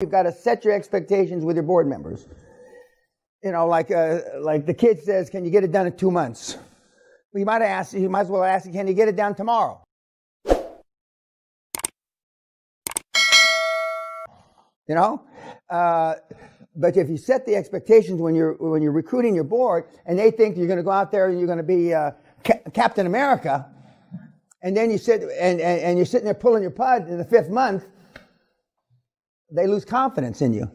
You've got to set your expectations with your board members. You know, like the kid says, can you get it done in 2 months? Well, you might as well ask, can you get it done tomorrow? You know? But if you set the expectations when you're recruiting your board, and they think you're going to go out there and you're going to be Captain America, and then you sit and you're sitting there pulling your pud in the 5th month, they lose confidence in you.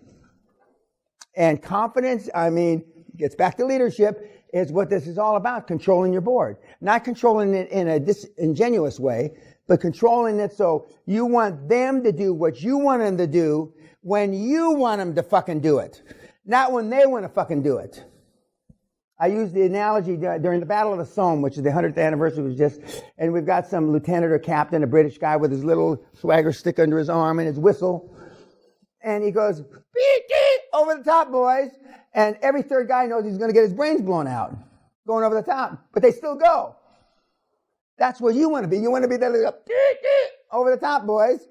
And confidence, I mean, gets back to leadership, is what this is all about, controlling your board. Not controlling it in a disingenuous way, but controlling it so you want them to do what you want them to do when you want them to fucking do it. Not when they want to fucking do it. I used the analogy during the Battle of the Somme, which is the 100th anniversary was just, and we've got some lieutenant or captain, a British guy with his little swagger stick under his arm and his whistle. And he goes, beep, beep, over the top, boys. And every third guy knows he's going to get his brains blown out, going over the top. But they still go. That's what you want to be. You want to be there, beep, beep, over the top, boys.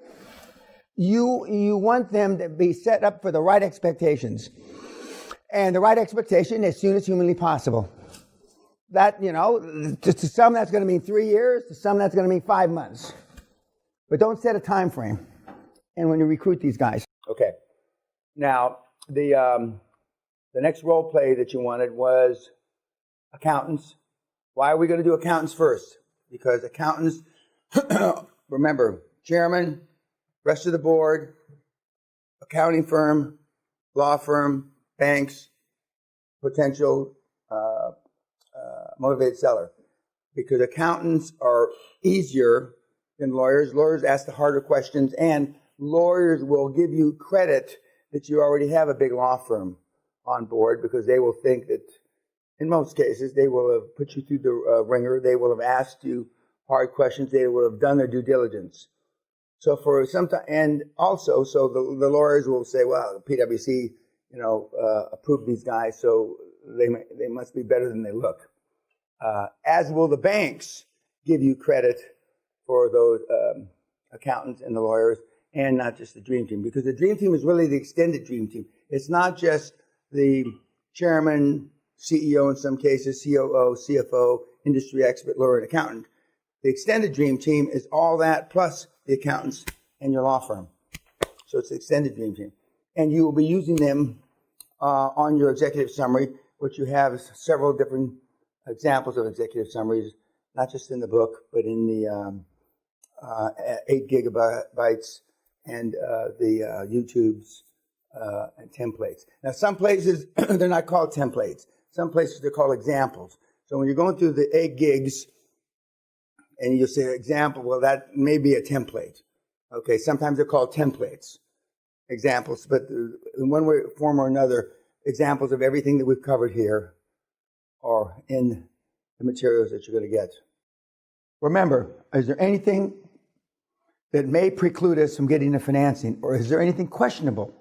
You want them to be set up for the right expectations. And the right expectation as soon as humanly possible. That, you know, to some that's going to mean 3 years, to some that's going to mean 5 months. But don't set a time frame. And when you recruit these guys. Okay. Now, the next role play that you wanted was accountants. Why are we going to do accountants first? Because accountants, remember, chairman, rest of the board, accounting firm, law firm, banks, potential motivated seller. Because accountants are easier than lawyers. Lawyers ask the harder questions, and lawyers will give you credit that you already have a big law firm on board, because they will think that, in most cases, they will have put you through the ringer. They will have asked you hard questions. They will have done their due diligence. So for some time, and also, so the lawyers will say, well, PwC, you know, approved these guys, so they must be better than they look. As will the banks give you credit for those accountants and the lawyers, and not just the dream team, because the dream team is really the extended dream team. It's not just the chairman, CEO in some cases, COO, CFO, industry expert, lawyer, and accountant. The extended dream team is all that plus the accountants and your law firm. So it's the extended dream team. And you will be using them on your executive summary, which you have several different examples of executive summaries, not just in the book, but in the 8 gigabytes and the YouTubes and templates. Now, some places, they're not called templates. Some places, they're called examples. So when you're going through the 8 gigs, and you say example, well, that may be a template. Okay, sometimes they're called templates, examples, but in one way, form or another, examples of everything that we've covered here are in the materials that you're going to get. Remember, is there anything that may preclude us from getting the financing, or is there anything questionable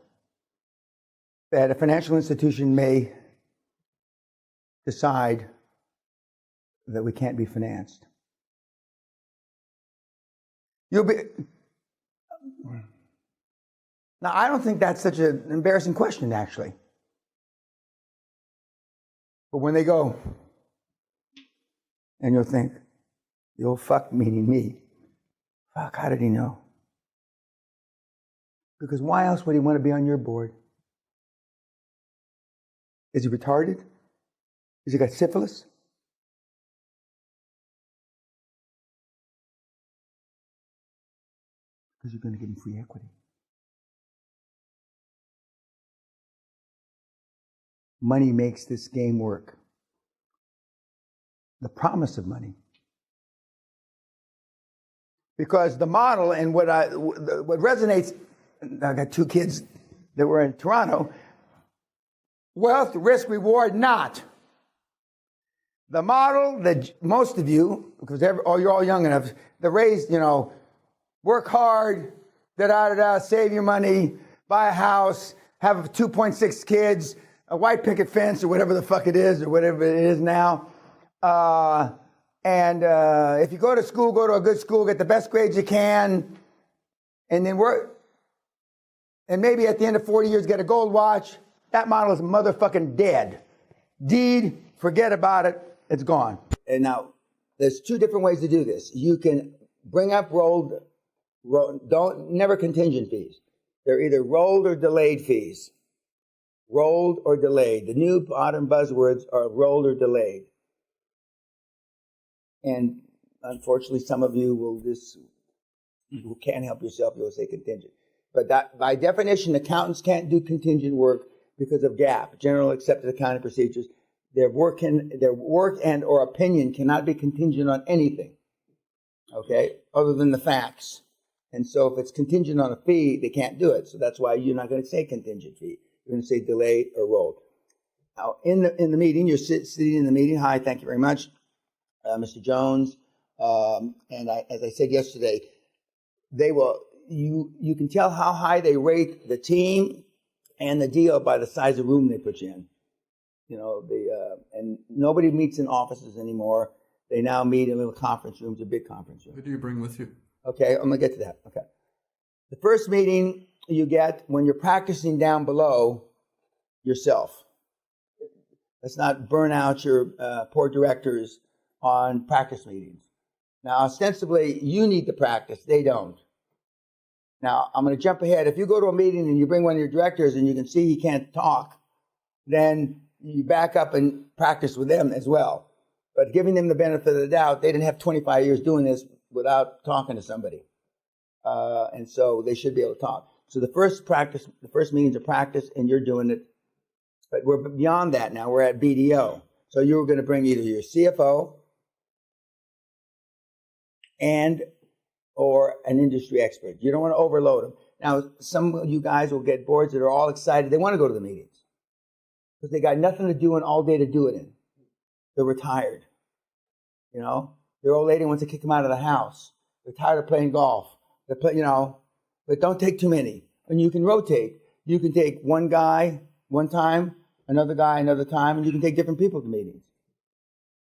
that a financial institution may decide that we can't be financed? You'll be. Now, I don't think that's such an embarrassing question, actually. But when they go, and you'll think, the old fuck meaning me. Fuck, how did he know? Because why else would he want to be on your board? Is he retarded? Has he got syphilis? Because you're going to give him free equity. Money makes this game work. The promise of money. Because the model and what resonates, I got 2 kids that were in Toronto, wealth, risk, reward, not. The model that most of you, because you're all young enough, they're raised, you know, work hard, save your money, buy a house, have 2.6 kids, a white picket fence or whatever the fuck it is, or whatever it is now. And if you go to school, go to a good school, get the best grades you can, and then work. and maybe at the end of 40 years get a gold watch, that model is motherfucking dead. Deed, forget about it, it's gone. And now, there's two different ways to do this. You can bring up never contingent fees. They're either rolled or delayed fees. Rolled or delayed. The new modern buzzwords are rolled or delayed. And unfortunately, some of you who can't help yourself, you'll say contingent. But that, by definition, accountants can't do contingent work because of GAAP, General Accepted Accounting Procedures. Their work and or opinion cannot be contingent on anything, okay, other than the facts. And so if it's contingent on a fee, they can't do it. So that's why you're not going to say contingent fee. You're going to say delayed or rolled. Now, in the meeting, you're sitting in the meeting. Hi, thank you very much, Mr. Jones. As I said yesterday, they will. You can tell how high they rate the team and the deal by the size of room they put you in. You know, and nobody meets in offices anymore. They now meet in little conference rooms or big conference rooms. Who do you bring with you? Okay, I'm going to get to that. Okay. The first meeting you get when you're practicing down below yourself. Let's not burn out your poor directors on practice meetings. Now, ostensibly, you need to practice. They don't. Now, I'm going to jump ahead. If you go to a meeting and you bring one of your directors and you can see he can't talk, then you back up and practice with them as well. But giving them the benefit of the doubt, they didn't have 25 years doing this without talking to somebody. And so they should be able to talk. So the first meetings of practice, and you're doing it. But we're beyond that now. We're at BDO. So you're going to bring either your CFO and or an industry expert. You don't want to overload them. Now, some of you guys will get boards that are all excited. They want to go to the meetings because they got nothing to do and all day to do it in. They're retired. You know, their old lady wants to kick them out of the house. They're tired of playing golf. They play, you know, but don't take too many. And you can rotate. You can take one guy one time, another guy another time, and you can take different people to meetings.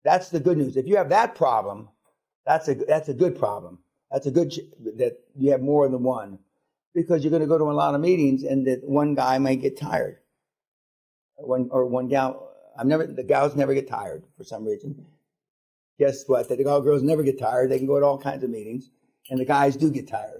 That's the good news. If you have that problem, that's a good problem. That's a good that you have more than one, because you're going to go to a lot of meetings, and that one guy might get tired. One gal. The gals never get tired for some reason. Guess what? The girls never get tired. They can go to all kinds of meetings, and the guys do get tired.